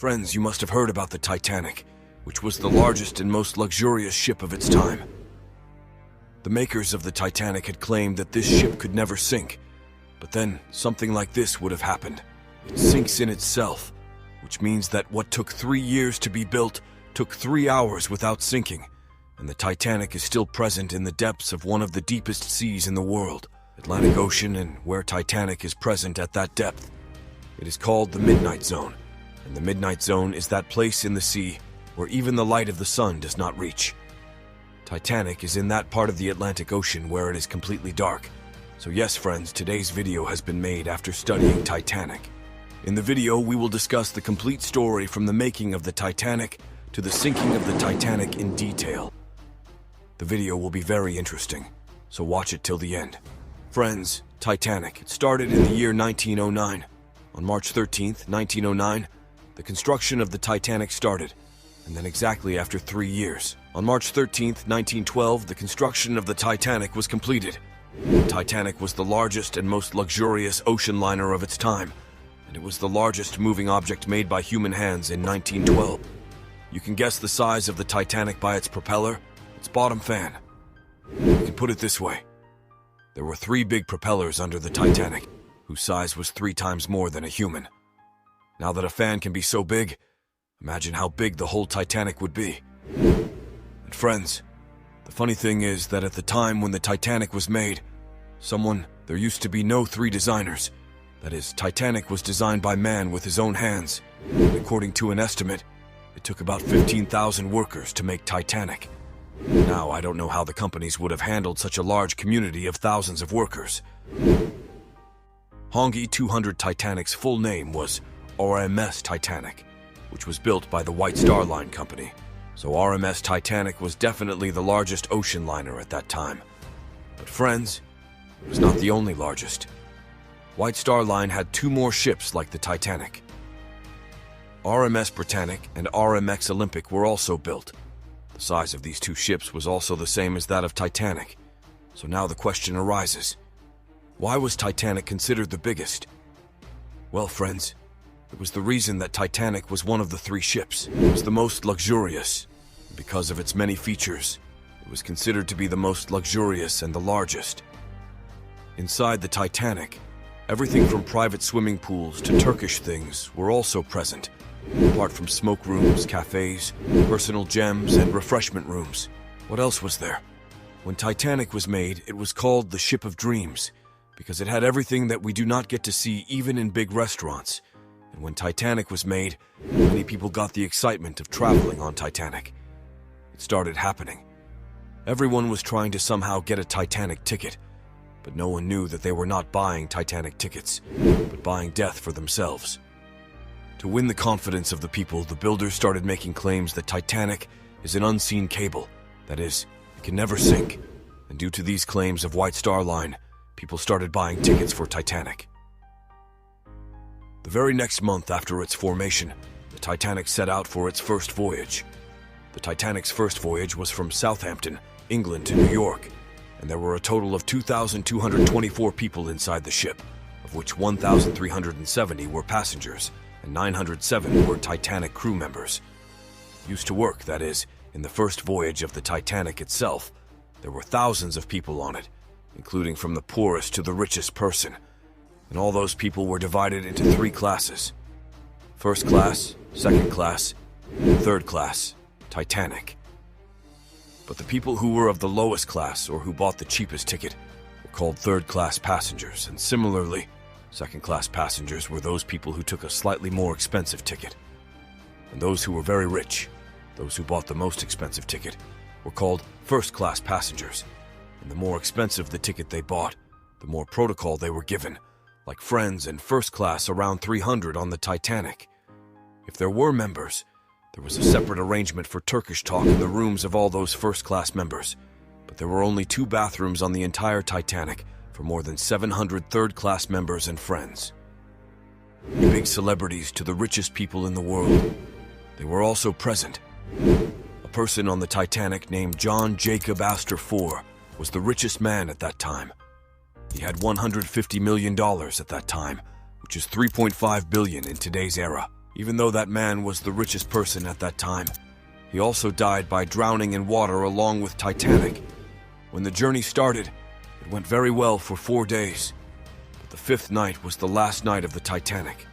Friends, you must have heard about the Titanic, which was the largest and most luxurious ship of its time. The makers of the Titanic had claimed that this ship could never sink, but then something like this would have happened. It sinks in itself, which means that what took 3 years to be built took 3 hours without sinking, and the Titanic is still present in the depths of one of the deepest seas in the world, Atlantic Ocean, and where Titanic is present at that depth. It is called the Midnight Zone, and the Midnight Zone is that place in the sea where even the light of the sun does not reach. Titanic is in that part of the Atlantic Ocean where it is completely dark. So yes, friends, today's video has been made after studying Titanic. In the video, we will discuss the complete story from the making of the Titanic to the sinking of the Titanic in detail. The video will be very interesting, so watch it till the end. Friends, Titanic. It started in the year 1909. On March 13th, 1909, the construction of the Titanic started, and then exactly after 3 years, on March 13th, 1912, the construction of the Titanic was completed. The Titanic was the largest and most luxurious ocean liner of its time, and it was the largest moving object made by human hands in 1912. You can guess the size of the Titanic by its propeller, its bottom fan. You can put it this way. There were 3 big propellers under the Titanic, whose size was 3 times more than a human. Now that a fan can be so big, imagine how big the whole Titanic would be. And friends, the funny thing is that at the time when the Titanic was made, there used to be no 3 designers. That is, Titanic was designed by man with his own hands. And according to an estimate, it took about 15,000 workers to make Titanic. Now, I don't know how the companies would have handled such a large community of thousands of workers. Hongi 200 Titanic's full name was RMS Titanic, which was built by the White Star Line Company. So RMS Titanic was definitely the largest ocean liner at that time. But friends, it was not the only largest. White Star Line had 2 more ships like the Titanic. RMS Britannic and RMX Olympic were also built. The size of these 2 ships was also the same as that of Titanic. So now the question arises, why was Titanic considered the biggest? Well, friends, it was the reason that Titanic was one of the 3 ships. It was the most luxurious. Because of its many features, it was considered to be the most luxurious and the largest. Inside the Titanic, everything from private swimming pools to Turkish things were also present, apart from smoke rooms, cafes, personal gems, and refreshment rooms. What else was there? When Titanic was made, it was called the Ship of Dreams, because it had everything that we do not get to see even in big restaurants. And when Titanic was made, many people got the excitement of traveling on Titanic. It started happening. Everyone was trying to somehow get a Titanic ticket, but no one knew that they were not buying Titanic tickets, but buying death for themselves. To win the confidence of the people, the builders started making claims that Titanic is an unseen cable, that is, it can never sink. And due to these claims of White Star Line, people started buying tickets for Titanic. The very next month after its formation, the Titanic set out for its first voyage. The Titanic's first voyage was from Southampton, England to New York, and there were a total of 2,224 people inside the ship, of which 1,370 were passengers and 907 were Titanic crew members. Used to work, that is, in the first voyage of the Titanic itself. There were thousands of people on it, including from the poorest to the richest person. And all those people were divided into 3 classes. First class, second class, and third class, Titanic. But the people who were of the lowest class, or who bought the cheapest ticket, were called third-class passengers, and similarly, second-class passengers were those people who took a slightly more expensive ticket. And those who were very rich, those who bought the most expensive ticket, were called first-class passengers. And the more expensive the ticket they bought, the more protocol they were given, like friends and first class around 300 on the Titanic. If there were members, there was a separate arrangement for Turkish talk in the rooms of all those first-class members, but there were only 2 bathrooms on the entire Titanic for more than 700 third-class members and friends. The big celebrities to the richest people in the world. They were also present. A person on the Titanic named John Jacob Astor IV was the richest man at that time. He had $150 million at that time, which is $3.5 billion in today's era. Even though that man was the richest person at that time, he also died by drowning in water along with Titanic. When the journey started, it went very well for 4 days. But the 5th night was the last night of the Titanic.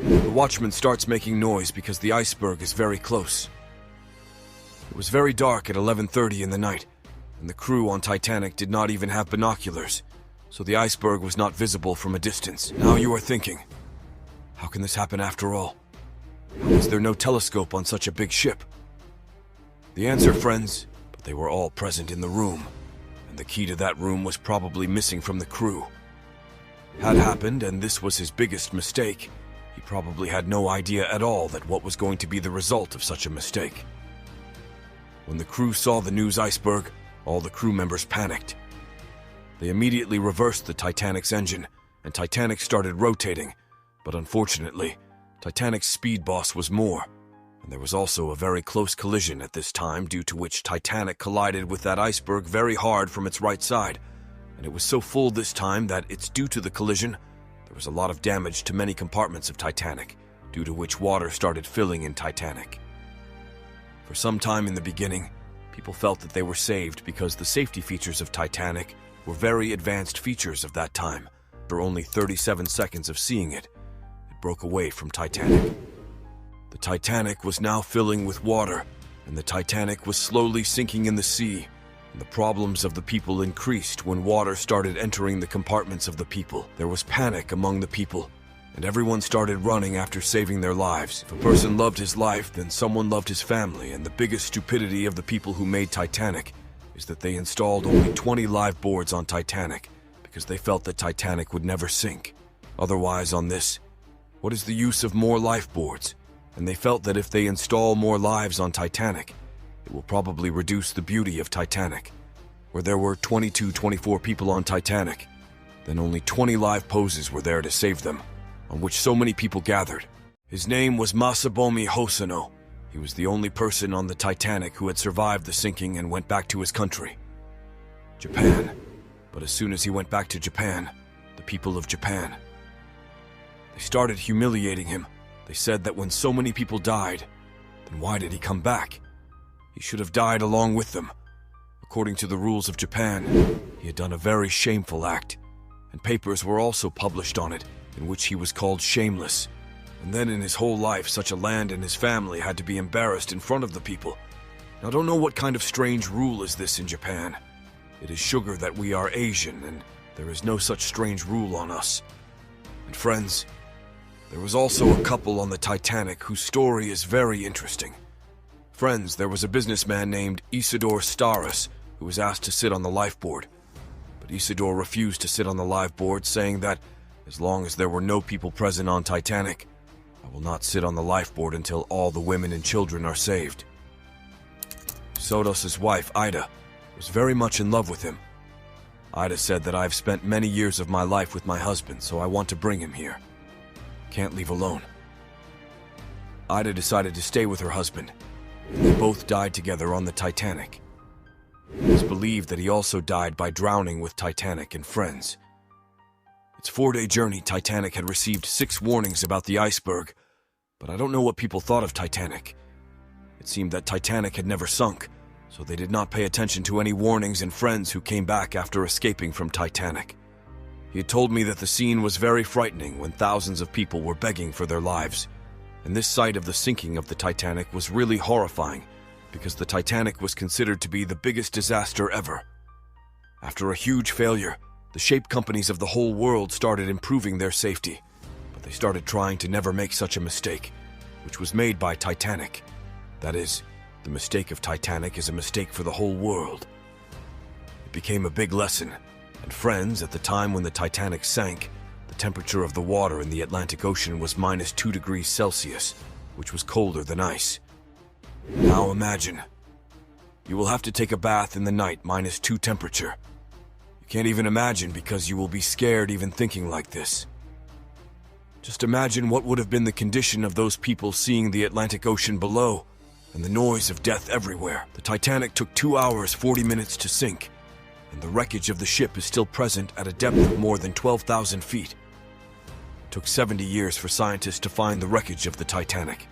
The watchman starts making noise because the iceberg is very close. It was very dark at 11:30 in the night, and the crew on Titanic did not even have binoculars, so the iceberg was not visible from a distance. Now you are thinking, how can this happen after all? How is there no telescope on such a big ship? The answer, friends, but they were all present in the room, and the key to that room was probably missing from the crew. Had happened, and this was his biggest mistake. He probably had no idea at all that what was going to be the result of such a mistake. When the crew saw the news iceberg, all the crew members panicked. They immediately reversed the Titanic's engine, and Titanic started rotating, but unfortunately, Titanic's speed boss was more, and there was also a very close collision at this time, due to which Titanic collided with that iceberg very hard from its right side, and it was so full this time that it's due to the collision, there was a lot of damage to many compartments of Titanic, due to which water started filling in Titanic. For some time in the beginning, people felt that they were saved because the safety features of Titanic were very advanced features of that time. After only 37 seconds of seeing it, it broke away from Titanic. The Titanic was now filling with water, and the Titanic was slowly sinking in the sea, and the problems of the people increased when water started entering the compartments of the people. There was panic among the people, and everyone started running after saving their lives. If a person loved his life, then someone loved his family, and the biggest stupidity of the people who made Titanic is that they installed only 20 live boards on Titanic because they felt that Titanic would never sink. Otherwise, on this, what is the use of more lifeboards? And they felt that if they install more lives on Titanic, it will probably reduce the beauty of Titanic. Where there were 24 people on Titanic, then only 20 live poses were there to save them, on which so many people gathered. His name was Masabomi Hosono. He was the only person on the Titanic who had survived the sinking and went back to his country, Japan. But as soon as he went back to Japan, the people of Japan, they started humiliating him. They said that when so many people died, then why did he come back? He should have died along with them. According to the rules of Japan, he had done a very shameful act, and papers were also published on it, in which he was called shameless. And then in his whole life, such a land and his family had to be embarrassed in front of the people. Now, I don't know what kind of strange rule is this in Japan. It is sugar that we are Asian, and there is no such strange rule on us. And friends, there was also a couple on the Titanic whose story is very interesting. Friends, there was a businessman named Isidore Starus who was asked to sit on the lifeboard. But Isidore refused to sit on the lifeboard, saying that as long as there were no people present on Titanic, I will not sit on the lifeboard until all the women and children are saved. Sodos's wife, Ida, was very much in love with him. Ida said that I've spent many years of my life with my husband, so I want to bring him here. Can't leave alone. Ida decided to stay with her husband. They both died together on the Titanic. It is believed that he also died by drowning with Titanic and friends. Its 4-day journey, Titanic had received 6 warnings about the iceberg, but I don't know what people thought of Titanic. It seemed that Titanic had never sunk, so they did not pay attention to any warnings and friends who came back after escaping from Titanic. He had told me that the scene was very frightening when thousands of people were begging for their lives, and this sight of the sinking of the Titanic was really horrifying because the Titanic was considered to be the biggest disaster ever. After a huge failure, the shape companies of the whole world started improving their safety, but they started trying to never make such a mistake, which was made by Titanic. That is, the mistake of Titanic is a mistake for the whole world. It became a big lesson, and friends, at the time when the Titanic sank, the temperature of the water in the Atlantic Ocean was -2 degrees Celsius, which was colder than ice. Now imagine, you will have to take a bath in the night -2 temperature. You can't even imagine because you will be scared even thinking like this. Just imagine what would have been the condition of those people seeing the Atlantic Ocean below and the noise of death everywhere. The Titanic took 2 hours 40 minutes to sink, and the wreckage of the ship is still present at a depth of more than 12,000 feet. It took 70 years for scientists to find the wreckage of the Titanic.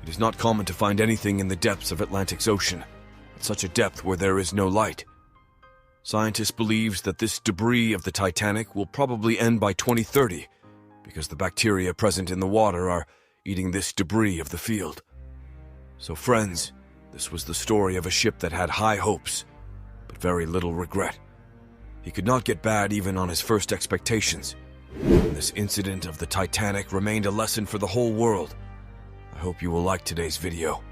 It is not common to find anything in the depths of Atlantic's ocean, at such a depth where there is no light. Scientists believe that this debris of the Titanic will probably end by 2030, because the bacteria present in the water are eating this debris of the field. So friends, this was the story of a ship that had high hopes, but very little regret. He could not get bad even on his first expectations. This incident of the Titanic remained a lesson for the whole world. I hope you will like today's video.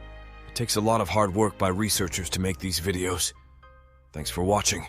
It takes a lot of hard work by researchers to make these videos. Thanks for watching.